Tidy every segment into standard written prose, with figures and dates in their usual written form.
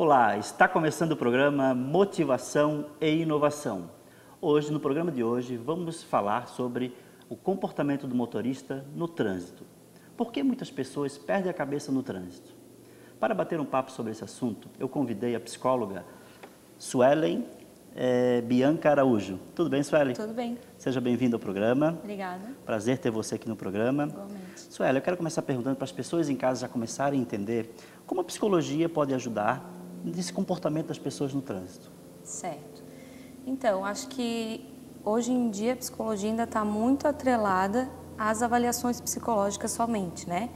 Olá, está começando o programa Motivação e Inovação. Hoje, no programa de hoje, vamos falar sobre o comportamento do motorista no trânsito. Por que muitas pessoas perdem a cabeça no trânsito? Para bater um papo sobre esse assunto, eu convidei a psicóloga Suelen Bianca Araújo. Tudo bem, Suelen? Tudo bem. Seja bem-vinda ao programa. Obrigada. Prazer ter você aqui no programa. Igualmente. Suelen, eu quero começar perguntando para as pessoas em casa já começarem a entender como a psicologia pode ajudar nesse comportamento das pessoas no trânsito. Certo. Então, acho que hoje em dia a psicologia ainda está muito atrelada às avaliações psicológicas somente, né?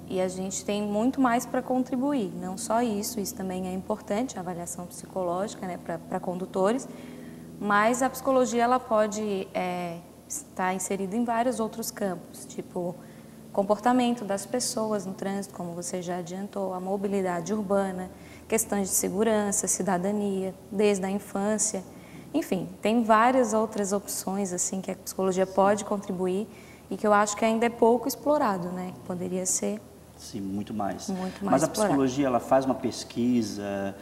E a gente tem muito mais para contribuir, não só isso também é importante, a avaliação psicológica, né, para condutores, mas a psicologia ela pode estar inserida em vários outros campos, tipo comportamento das pessoas no trânsito, como você já adiantou, a mobilidade urbana, questões de segurança, cidadania, desde a infância, enfim, tem várias outras opções assim que a psicologia pode contribuir e que eu acho que ainda é pouco explorado, né? Poderia ser. Sim, muito mais. Muito mais Mas a explorado. psicologia, ela faz uma pesquisa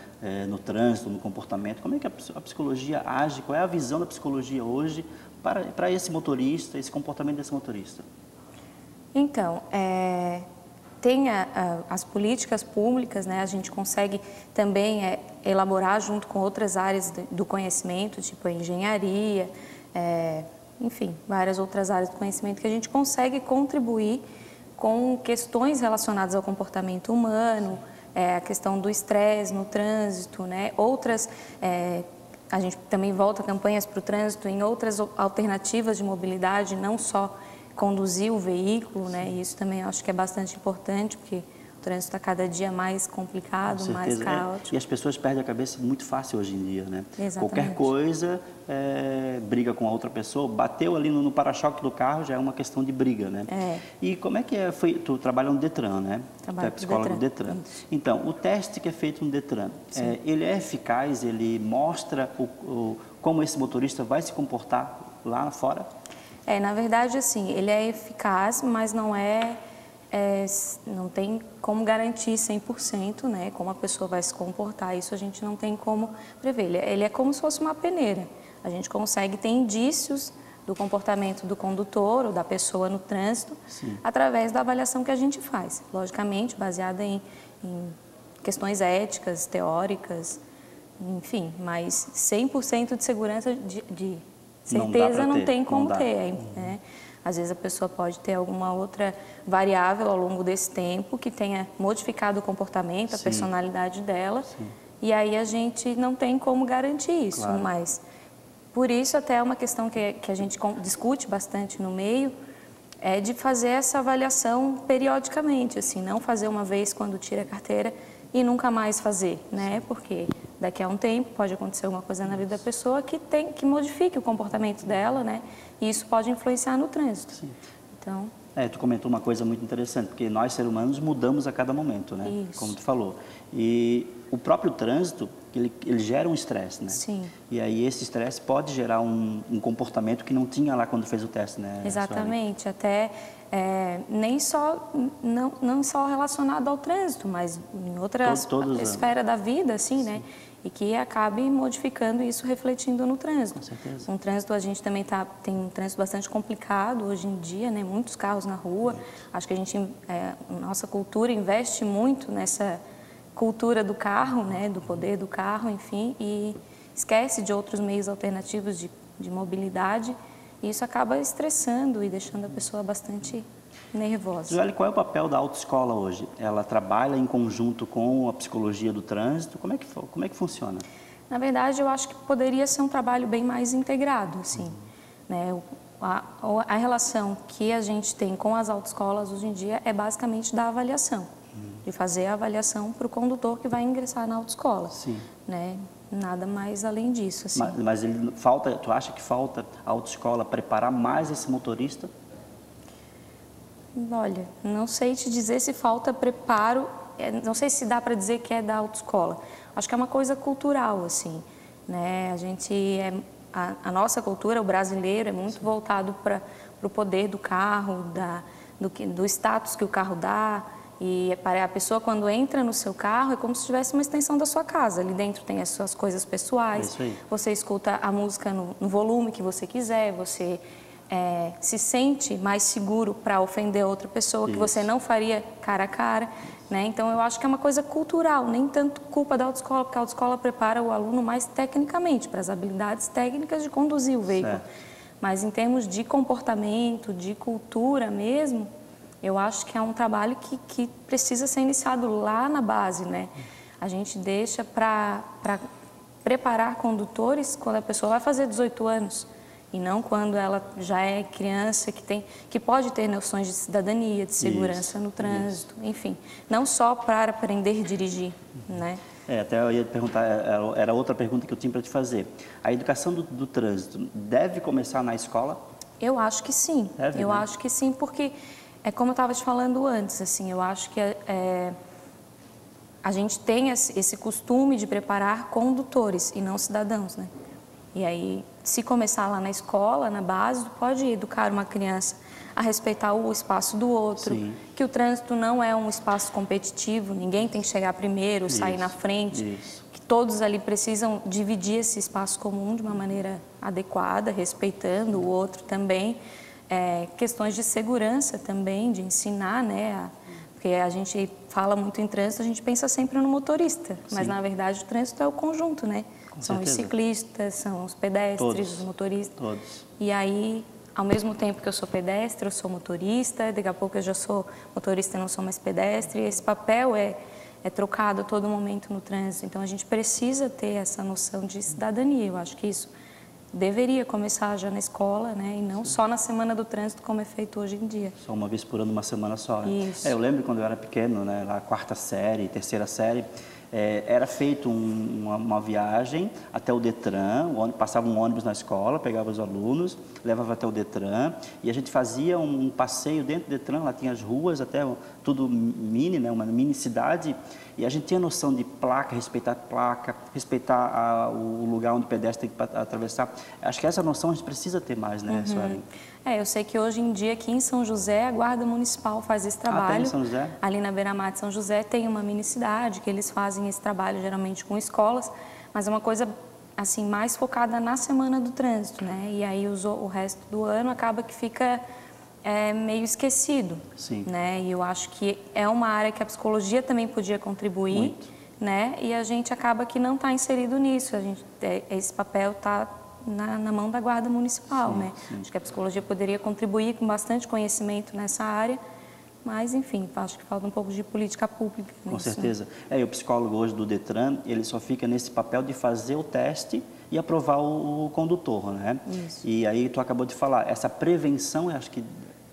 no trânsito, no comportamento. Como é que a psicologia age? Qual é a visão da psicologia hoje para esse motorista, esse comportamento desse motorista? Então, tem as políticas públicas, né? A gente consegue também elaborar junto com outras áreas do conhecimento, tipo a engenharia, enfim, várias outras áreas do conhecimento que a gente consegue contribuir com questões relacionadas ao comportamento humano, a questão do estresse no trânsito, né? Outras, a gente também volta campanhas para o trânsito em outras alternativas de mobilidade, não só conduzir o veículo, né? E isso também eu acho que é bastante importante, porque o trânsito está cada dia mais complicado, mais caótico. E as pessoas perdem a cabeça muito fácil hoje em dia, né? Exatamente. Qualquer coisa, briga com a outra pessoa, bateu ali no para-choque do carro, já é uma questão de briga, né? E como é que tu trabalha no Detran, né? Trabalho tu é psicólogo do Detran. Então, o teste que é feito no Detran, ele é eficaz, ele mostra como esse motorista vai se comportar lá fora? Na verdade, assim, ele é eficaz, mas não tem como garantir 100%, né, como a pessoa vai se comportar, isso a gente não tem como prever. Ele é como se fosse uma peneira. A gente consegue ter indícios do comportamento do condutor ou da pessoa no trânsito, sim, através da avaliação que a gente faz, logicamente baseada em questões éticas, teóricas, enfim, mas 100% de segurança de certeza não tem como ter, né? Às vezes a pessoa pode ter alguma outra variável ao longo desse tempo que tenha modificado o comportamento, a personalidade dela, e aí a gente não tem como garantir isso, claro. Mas por isso até é uma questão que a gente discute bastante no meio, é de fazer essa avaliação periodicamente, assim, não fazer uma vez quando tira a carteira e nunca mais fazer, né? Porque daqui a um tempo pode acontecer alguma coisa na vida da pessoa que modifique o comportamento dela, né? E isso pode influenciar no trânsito. Sim. Então... tu comentou uma coisa muito interessante, porque nós, seres humanos, mudamos a cada momento, né? Isso. Como tu falou. E o próprio trânsito, ele gera um estresse, né? Sim. E aí esse estresse pode gerar um comportamento que não tinha lá quando fez o teste, né? Exatamente. Até não só relacionado ao trânsito, mas em outra esfera da vida, assim, né? E que acabe modificando isso, refletindo no trânsito. Com certeza. No trânsito, a gente também tem um trânsito bastante complicado hoje em dia, né? Muitos carros na rua. Acho que nossa cultura investe muito nessa cultura do carro, né? Do poder do carro, enfim, e esquece de outros meios alternativos de mobilidade. E isso acaba estressando e deixando a pessoa bastante nervosa. Joelle, qual é o papel da autoescola hoje? Ela trabalha em conjunto com a psicologia do trânsito? Como é que funciona? Na verdade, eu acho que poderia ser um trabalho bem mais integrado, assim, né? A relação que a gente tem com as autoescolas hoje em dia é basicamente da avaliação, de fazer a avaliação para o condutor que vai ingressar na autoescola, né? Nada mais além disso, assim. Mas tu acha que falta a autoescola preparar mais esse motorista? Olha, não sei te dizer se falta preparo, não sei se dá para dizer que é da autoescola. Acho que é uma coisa cultural, assim, né? A nossa cultura, o brasileiro, é muito voltado para o poder do carro, do status que o carro dá, E a pessoa, quando entra no seu carro, é como se tivesse uma extensão da sua casa. Ali dentro tem as suas coisas pessoais, você escuta a música no volume que você quiser, você se sente mais seguro para ofender outra pessoa, que você não faria cara a cara, né? Então, eu acho que é uma coisa cultural, nem tanto culpa da autoescola, porque a autoescola prepara o aluno mais tecnicamente, para as habilidades técnicas de conduzir o veículo. Mas em termos de comportamento, de cultura mesmo, eu acho que é um trabalho que precisa ser iniciado lá na base, né? A gente deixa para preparar condutores quando a pessoa vai fazer 18 anos e não quando ela já é criança, que pode ter noções de cidadania, de segurança no trânsito, enfim. Não só para aprender a dirigir, né? Até eu ia perguntar, era outra pergunta que eu tinha para te fazer. A educação do trânsito deve começar na escola? Eu acho que sim. Deve, né? Acho que sim, porque é como eu estava te falando antes, assim, eu acho que a gente tem esse costume de preparar condutores e não cidadãos, né? E aí, se começar lá na escola, na base, pode educar uma criança a respeitar o espaço do outro, que o trânsito não é um espaço competitivo, ninguém tem que chegar primeiro, sair na frente, que todos ali precisam dividir esse espaço comum de uma maneira adequada, respeitando o outro também. Questões de segurança também, de ensinar, né? Porque a gente fala muito em trânsito, a gente pensa sempre no motorista, mas na verdade o trânsito é o conjunto, né? São os ciclistas, são os pedestres, os motoristas. Todos. E aí, ao mesmo tempo que eu sou pedestre, eu sou motorista, daqui a pouco eu já sou motorista e não sou mais pedestre, e esse papel é trocado a todo momento no trânsito. Então a gente precisa ter essa noção de cidadania, eu acho que isso deveria começar já na escola, né? E não só na semana do trânsito, como é feito hoje em dia. Só uma vez por ano, uma semana só, né? Isso. Eu lembro quando eu era pequeno, né? Lá, quarta série, terceira série, era feito uma viagem até o Detran, passava um ônibus na escola, pegava os alunos, levava até o Detran, e a gente fazia um passeio dentro do Detran, lá tinha as ruas, até tudo mini, né? Uma mini cidade, e a gente tinha noção de respeitar o lugar onde o pedestre tem que atravessar. Acho que essa noção a gente precisa ter mais, né, Suelen? Eu sei que hoje em dia aqui em São José a Guarda Municipal faz esse trabalho. Tem em São José? Ali na beira-mar de São José tem uma mini cidade que eles fazem esse trabalho geralmente com escolas, mas é uma coisa assim mais focada na semana do trânsito, né? E aí o resto do ano acaba que fica meio esquecido, né? E eu acho que é uma área que a psicologia também podia contribuir, né? E a gente acaba que não está inserido nisso. Esse papel está na mão da Guarda Municipal, né? Acho que a psicologia poderia contribuir com bastante conhecimento nessa área, mas, enfim, acho que falta um pouco de política pública nisso. Com certeza. E o psicólogo hoje do Detran, ele só fica nesse papel de fazer o teste e aprovar o condutor, né? Isso. E aí tu acabou de falar, essa prevenção, eu acho que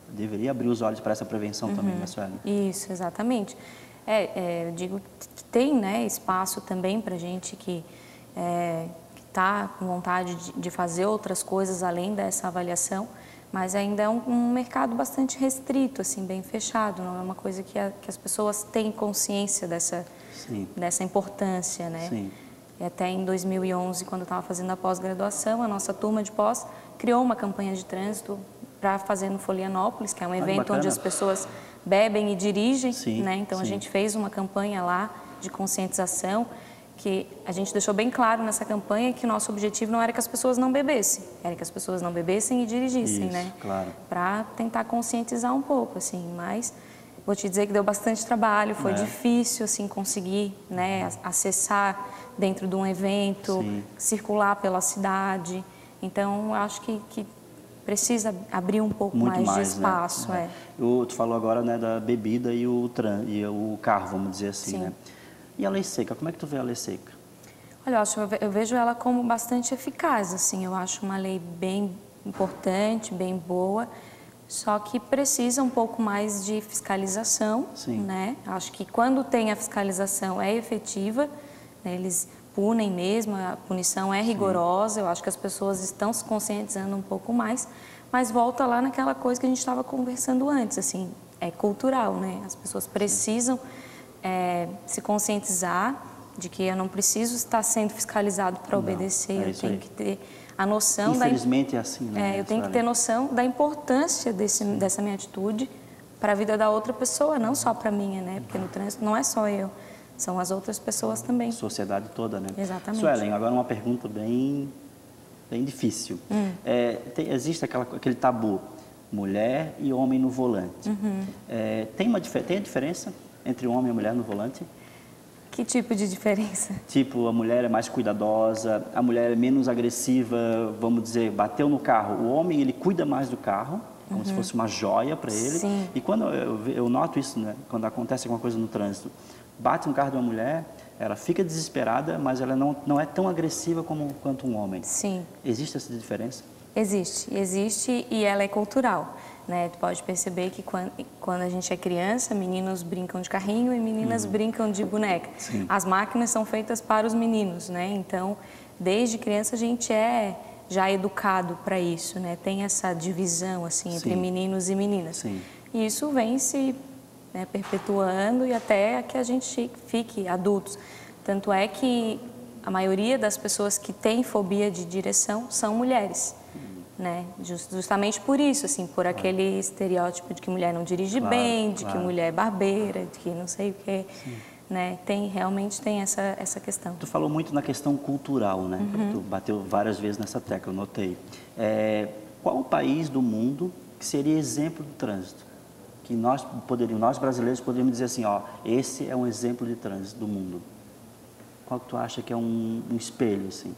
deveria abrir os olhos para essa prevenção também, né, Suelen? Isso, exatamente. Eu digo que tem, né, espaço também para gente que está com vontade de fazer outras coisas além dessa avaliação, mas ainda é um mercado bastante restrito, assim, bem fechado, não é uma coisa que as pessoas têm consciência dessa importância, né? Sim. E até em 2011, quando eu estava fazendo a pós-graduação, a nossa turma de pós criou uma campanha de trânsito para fazer no Folianópolis, que é um evento onde as pessoas bebem e dirigem, né? Então a gente fez uma campanha lá de conscientização, que a gente deixou bem claro nessa campanha que o nosso objetivo não era que as pessoas não bebessem, era que as pessoas não bebessem e dirigissem, né? Claro. Para tentar conscientizar um pouco, assim, mas vou te dizer que deu bastante trabalho, foi difícil, assim, conseguir, né, acessar dentro de um evento, circular pela cidade, então acho que precisa abrir um pouco mais de espaço. Né? Tu falou agora, né, da bebida e o carro, vamos dizer assim, né? E a lei seca, como é que tu vê a lei seca? Olha, eu vejo ela como bastante eficaz, assim, eu acho uma lei bem importante, bem boa, só que precisa um pouco mais de fiscalização, né? Acho que quando tem a fiscalização é efetiva, né? Eles punem mesmo, a punição é rigorosa, eu acho que as pessoas estão se conscientizando um pouco mais, mas volta lá naquela coisa que a gente estava conversando antes, assim, é cultural, né? As pessoas precisam se conscientizar de que eu não preciso estar sendo fiscalizado para obedecer, eu tenho que ter a noção Infelizmente é assim, né? eu tenho que ter noção da importância dessa minha atitude para a vida da outra pessoa, não só para a minha, né? Porque no trânsito não é só eu, são as outras pessoas também. Sociedade toda, né? Exatamente. Suelen, agora uma pergunta bem difícil. Existe aquele tabu, mulher e homem no volante. Tem a diferença entre o homem e a mulher no volante? Que tipo de diferença? Tipo, a mulher é mais cuidadosa, a mulher é menos agressiva, vamos dizer, bateu no carro. O homem, ele cuida mais do carro, como se fosse uma joia para ele. Sim. E quando eu noto isso, né, quando acontece alguma coisa no trânsito, bate no carro de uma mulher, ela fica desesperada, mas ela não é tão agressiva quanto um homem. Sim. Existe essa diferença? Existe e ela é cultural, né? Tu pode perceber que quando a gente é criança, meninos brincam de carrinho e meninas brincam de boneca. Sim. As máquinas são feitas para os meninos, né? Então, desde criança a gente é já educado para isso, né? Tem essa divisão assim entre meninos e meninas. Sim. E isso vem se perpetuando e até que a gente fique adultos. Tanto é que a maioria das pessoas que têm fobia de direção são mulheres, né? Justamente por isso, assim, por aquele estereótipo de que mulher não dirige bem, de que mulher é barbeira, de que não sei o quê, né? Realmente tem essa questão. Tu falou muito na questão cultural, né? Tu bateu várias vezes nessa tecla, eu notei. Qual o país do mundo que seria exemplo do trânsito? Que nós brasileiros poderíamos dizer assim, ó, esse é um exemplo de trânsito do mundo. Qual que tu acha que é um espelho, assim?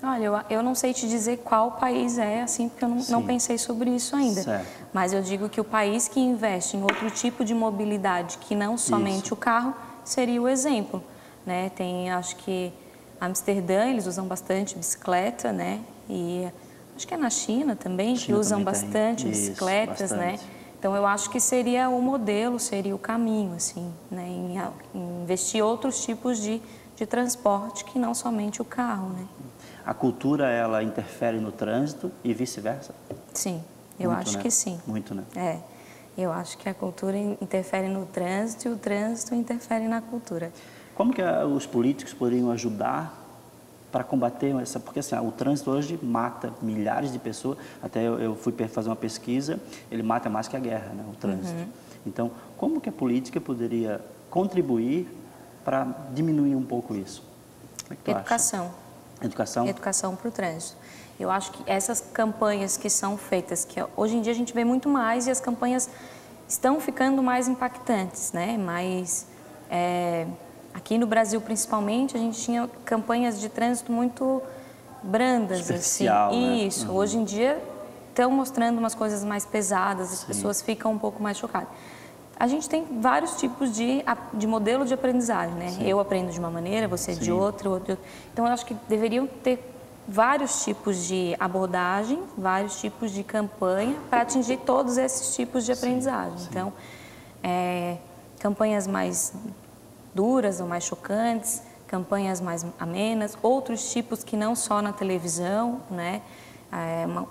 Olha, eu não sei te dizer qual país é, assim, porque eu não pensei sobre isso ainda. Certo. Mas eu digo que o país que investe em outro tipo de mobilidade, que não somente o carro, seria o exemplo, né? Tem, acho que, Amsterdã, eles usam bastante bicicleta, né? E acho que é na China também, que usam bastante bicicletas, né? Então, eu acho que seria o modelo, seria o caminho, assim, né? Em investir outros tipos de transporte que não somente o carro, né? A cultura, ela interfere no trânsito e vice-versa? Sim, eu acho que sim. Muito, né? Eu acho que a cultura interfere no trânsito e o trânsito interfere na cultura. Como que os políticos poderiam ajudar para combater essa... Porque assim, o trânsito hoje mata milhares de pessoas. Até eu fui fazer uma pesquisa, ele mata mais que a guerra, né? O trânsito. Então, como que a política poderia contribuir para diminuir um pouco isso? Como é que tu Educação. acha? Educação? Educação para o trânsito. Eu acho que essas campanhas que são feitas, que hoje em dia a gente vê muito mais e as campanhas estão ficando mais impactantes, né? Mas aqui no Brasil, principalmente, a gente tinha campanhas de trânsito muito brandas, superficial, assim. Né? Isso. Hoje em dia estão mostrando umas coisas mais pesadas, as pessoas ficam um pouco mais chocadas. A gente tem vários tipos de modelo de aprendizagem, né? Eu aprendo de uma maneira, você de outra, outro de outra. Então, eu acho que deveriam ter vários tipos de abordagem, vários tipos de campanha para atingir todos esses tipos de aprendizagem. Então, campanhas mais duras ou mais chocantes, campanhas mais amenas, outros tipos que não só na televisão, né?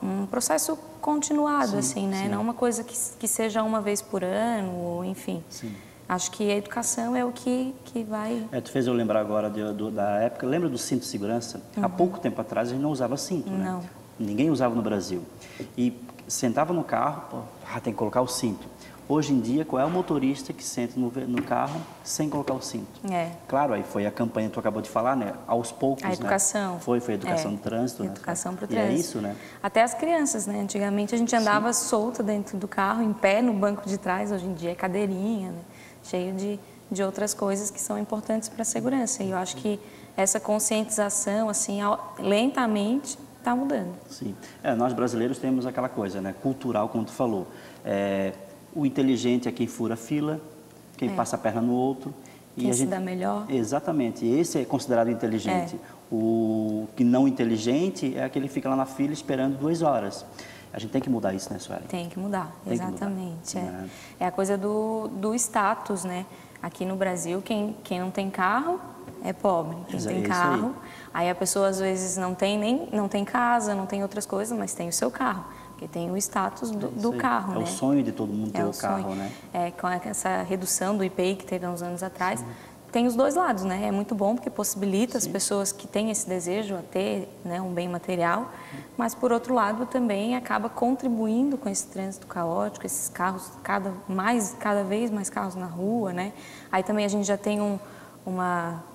Um processo continuado, assim, né? Não uma coisa que seja uma vez por ano, ou enfim. Acho que a educação é o que vai... Tu fez eu lembrar agora da época, lembra do cinto de segurança? Há pouco tempo atrás a gente não usava cinto, né? Não. Ninguém usava no Brasil. E sentava no carro, tem que colocar o cinto. Hoje em dia, qual é o motorista que senta no carro sem colocar o cinto? Claro, aí foi a campanha que tu acabou de falar, né? Aos poucos, a educação. Né? Foi a educação do trânsito, né? Educação para o trânsito. E é isso, né? Até as crianças, né? Antigamente a gente andava solta dentro do carro, em pé no banco de trás. Hoje em dia é cadeirinha, né? Cheio de outras coisas que são importantes para a segurança. E eu acho que essa conscientização, assim, lentamente está mudando. Sim. Nós brasileiros temos aquela coisa, né? Cultural, como tu falou. O inteligente é quem fura a fila, quem passa a perna no outro. Quem se dá melhor. Exatamente. Esse é considerado inteligente. O que não inteligente é aquele que fica lá na fila esperando 2 horas. A gente tem que mudar isso, né, Sueli? Tem que mudar, exatamente. É a coisa do status, né? Aqui no Brasil, quem não tem carro é pobre. Quem tem carro, aí a pessoa às vezes não tem casa, não tem outras coisas, mas tem o seu carro. Porque tem o status do carro, né? É o sonho de todo mundo ter o carro, né? Com essa redução do IPI que teve há uns anos atrás, tem os dois lados, né? É muito bom porque possibilita as pessoas que têm esse desejo a ter, né, um bem material, mas por outro lado também acaba contribuindo com esse trânsito caótico, esses carros, cada vez mais carros na rua, né? Aí também a gente já tem um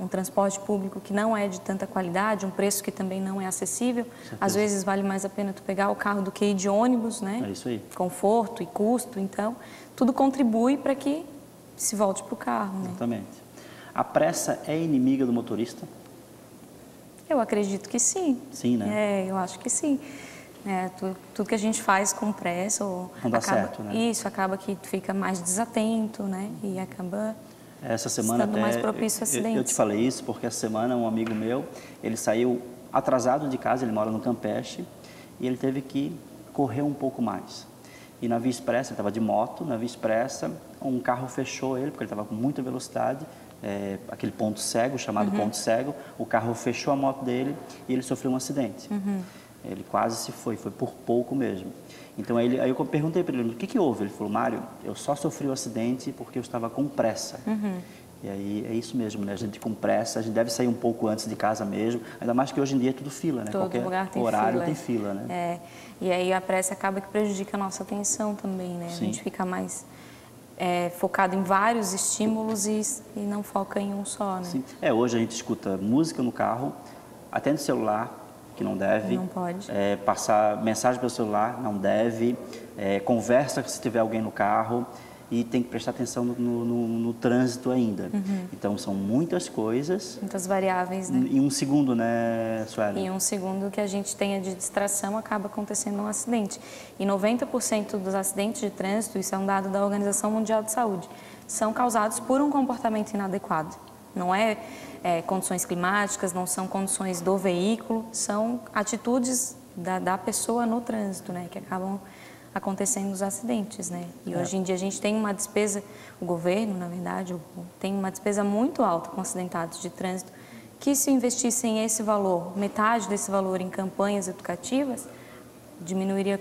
transporte público que não é de tanta qualidade, um preço que também não é acessível. Às vezes vale mais a pena tu pegar o carro do que ir de ônibus, né? É isso aí. Conforto e custo, então tudo contribui para que se volte para o carro, né? Exatamente. A pressa é inimiga do motorista? Eu acredito que sim. Sim, né? Eu acho que sim. Tudo que a gente faz com pressa não dá certo, né? Isso acaba que fica mais desatento, né? E acaba essa semana estando mais propício a acidentes. Eu te falei isso porque essa semana um amigo meu, ele saiu atrasado de casa, ele mora no Campeche, e ele teve que correr um pouco mais. E na Via Expressa, ele estava de moto, na Via Expressa, um carro fechou ele, porque ele estava com muita velocidade, aquele ponto cego, chamado ponto cego, o carro fechou a moto dele e ele sofreu um acidente. Ele quase se foi por pouco mesmo. Então aí eu perguntei para ele, o que houve? Ele falou, Mário, eu só sofri o acidente porque eu estava com pressa. E aí é isso mesmo, né? A gente com pressa, a gente deve sair um pouco antes de casa mesmo, ainda mais que hoje em dia é tudo fila, né? Todo lugar tem horário fila. tem fila, né? E aí a pressa acaba que prejudica a nossa atenção também, né? Sim. A gente fica mais focado em vários estímulos e não foca em um só, né? Sim. Hoje a gente escuta música no carro, atende o celular, que não deve. Não pode. Passar mensagem pelo celular, não deve. Conversa se tiver alguém no carro e tem que prestar atenção no trânsito ainda. Então, são muitas coisas. Muitas variáveis, né? Em um segundo, né, Sueli? Em um segundo que a gente tenha de distração, acaba acontecendo um acidente. E 90% dos acidentes de trânsito, isso é um dado da Organização Mundial de Saúde, são causados por um comportamento inadequado. Não é condições climáticas, não são condições do veículo, são atitudes da pessoa no trânsito, né, que acabam acontecendo os acidentes, né? E hoje em dia a gente tem uma despesa, o governo, na verdade, tem uma despesa muito alta com acidentados de trânsito, que se investissem esse valor, metade desse valor em campanhas educativas, diminuiria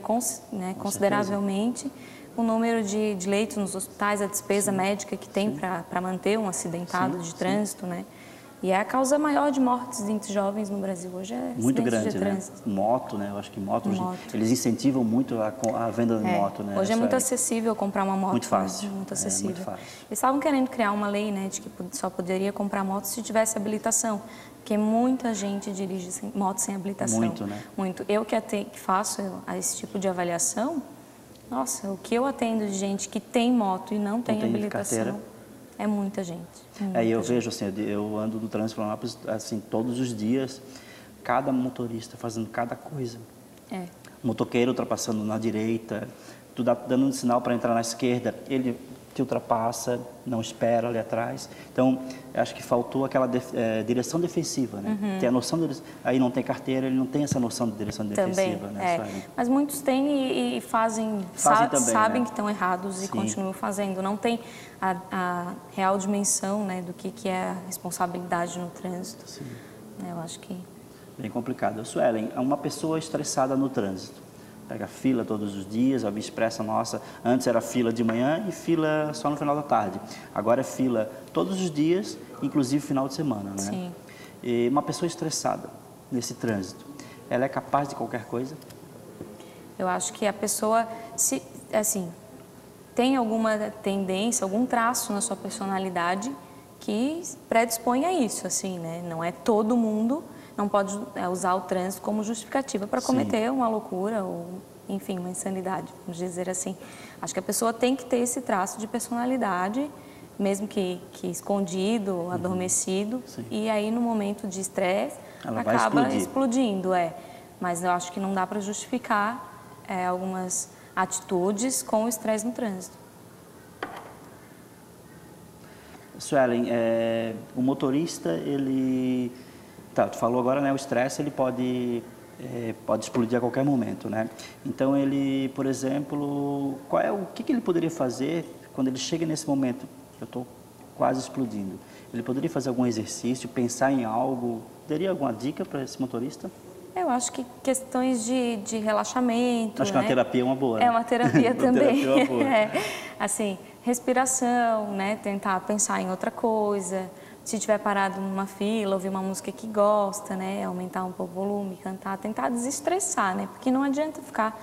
consideravelmente o número de leitos nos hospitais, a despesa médica que tem para manter um acidentado de trânsito, né? E é a causa maior de mortes entre jovens no Brasil hoje, muito grande, de trânsito. Né? Moto, né? Eu acho que moto. Eles incentivam muito a venda de moto, né? Hoje é muito acessível comprar uma moto. Muito fácil. Né? Muito acessível. Muito fácil. Eles estavam querendo criar uma lei, né, de que só poderia comprar moto se tivesse habilitação, porque muita gente dirige moto sem habilitação. Muito, né? Muito. Eu que faço esse tipo de avaliação, nossa, o que eu atendo de gente que tem moto e não tem habilitação carteira. É muita gente. Vejo assim, eu ando no trânsito de Florianópolis assim, todos os dias, cada motorista fazendo cada coisa. Motoqueiro ultrapassando na direita, tu dando um sinal para entrar na esquerda, ele te ultrapassa, não espera ali atrás. Então, acho que faltou aquela direção defensiva, né? Tem a noção aí não tem carteira, ele não tem essa noção de direção defensiva, né? Mas muitos têm e fazem também, sabem, né? que estão errados e continuam fazendo. Não tem a real dimensão, né, do que é a responsabilidade no trânsito. Sim. Eu acho que... Bem complicado. Suelen, uma pessoa estressada no trânsito, pega fila todos os dias, a Via Expressa nossa, antes era fila de manhã e fila só no final da tarde. Agora é fila todos os dias, inclusive final de semana, né? Sim. E uma pessoa estressada nesse trânsito, ela é capaz de qualquer coisa? Eu acho que a pessoa, tem alguma tendência, algum traço na sua personalidade que predispõe a isso, assim, né? Não é todo mundo, não pode usar o trânsito como justificativa para cometer uma loucura ou, enfim, uma insanidade, vamos dizer assim. Acho que a pessoa tem que ter esse traço de personalidade, mesmo que escondido, adormecido, e aí no momento de estresse acaba explodindo, Mas eu acho que não dá para justificar algumas atitudes com o estresse no trânsito. Suelen, o motorista, ele... tu falou agora, né, o estresse ele pode explodir a qualquer momento, né? Então ele, por exemplo, o que ele poderia fazer quando ele chega nesse momento? Eu estou quase explodindo. Ele poderia fazer algum exercício, pensar em algo? Teria alguma dica para esse motorista? Eu acho que questões de relaxamento. Acho que uma terapia é uma boa. Né? É uma terapia também. Terapia é uma boa. Assim, respiração, né? Tentar pensar em outra coisa, se estiver parado numa fila, ouvir uma música que gosta, né? Aumentar um pouco o volume, cantar, tentar desestressar, né? Porque não adianta ficar...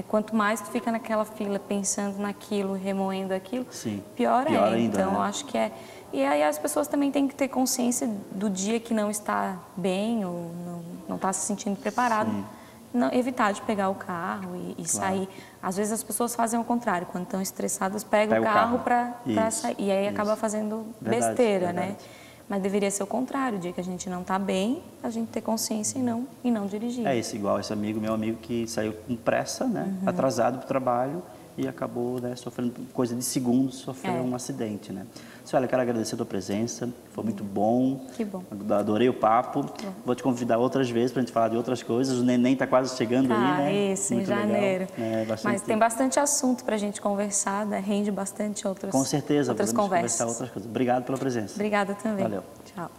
quanto mais tu fica naquela fila pensando naquilo, remoendo aquilo, Sim, pior é. ainda, então, né? eu acho que é... E aí as pessoas também têm que ter consciência do dia que não está bem ou não está se sentindo preparado. Não, evitar de pegar o carro e sair. Às vezes as pessoas fazem o contrário, quando estão estressadas, pegam o carro para sair. E aí acaba fazendo besteira, né? Mas deveria ser o contrário, o dia que a gente não está bem, a gente ter consciência e não dirigir. É isso, igual esse meu amigo que saiu com pressa, né? Atrasado para o trabalho e acabou, né, sofrendo coisa de segundos, sofreu um acidente, né? Sueli, eu quero agradecer a tua presença, foi muito bom. Que bom. Adorei o papo. Vou te convidar outras vezes para a gente falar de outras coisas. O neném está quase chegando aí, né? Isso, muito em janeiro. Mas tem bastante assunto para a gente conversar, né? Rende bastante outras conversas. Com certeza, outras conversas. Outras coisas. Obrigado pela presença. Obrigada também. Valeu. Tchau.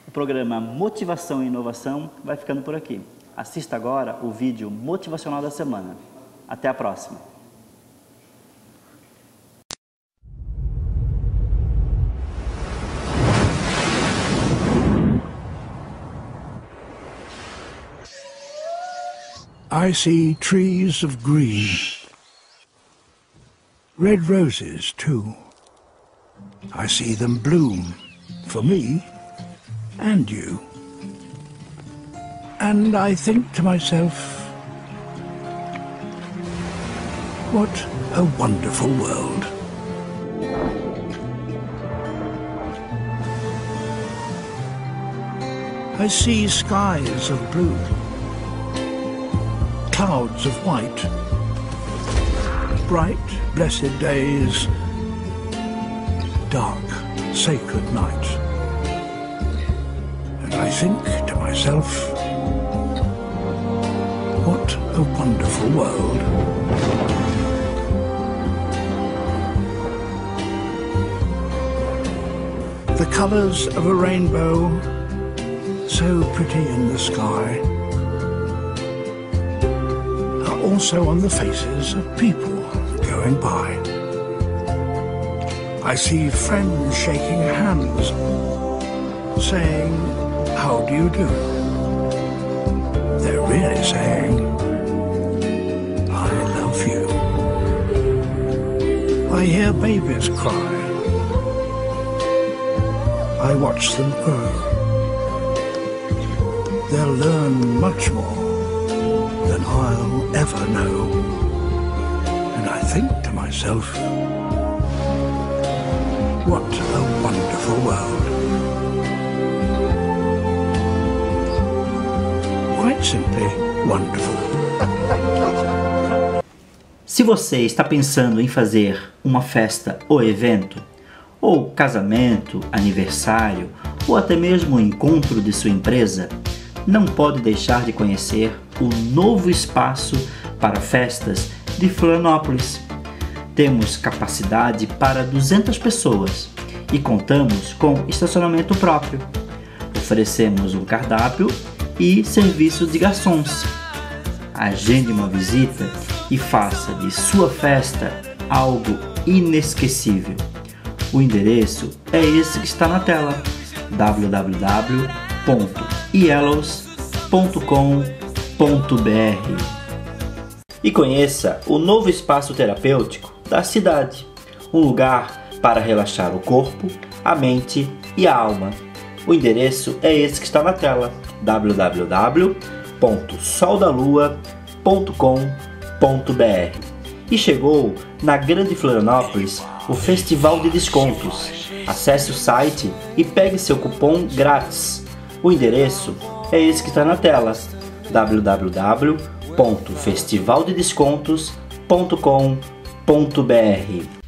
O programa Motivação e Inovação vai ficando por aqui. Assista agora o vídeo motivacional da semana. Até a próxima. I see trees of green, red roses too. I see them bloom for me and you. And I think to myself, what a wonderful world. I see skies of blue, clouds of white, bright, blessed days, dark, sacred night. And I think to myself, what a wonderful world. The colours of a rainbow, so pretty in the sky, also on the faces of people going by. I see friends shaking hands, saying, how do you do? They're really saying, I love you. I hear babies cry. I watch them grow. They'll learn much more than I'll ever know. And I think to myself, what a wonderful world. Quite simply wonderful. Se você está pensando em fazer uma festa ou evento, ou casamento, aniversário, ou até mesmo um encontro de sua empresa, não pode deixar de conhecer o novo espaço para festas de Florianópolis. Temos capacidade para 200 pessoas e contamos com estacionamento próprio. Oferecemos um cardápio e serviço de garçons. Agende uma visita e faça de sua festa algo inesquecível. O endereço é esse que está na tela: www.yellows.com.br. E conheça o novo espaço terapêutico da cidade, um lugar para relaxar o corpo, a mente e a alma. O endereço é esse que está na tela: www.soldalua.com.br. E chegou na Grande Florianópolis o Festival de Descontos. Acesse o site e pegue seu cupom grátis. O endereço é esse que está na tela: www.festivaldedescontos.com.br.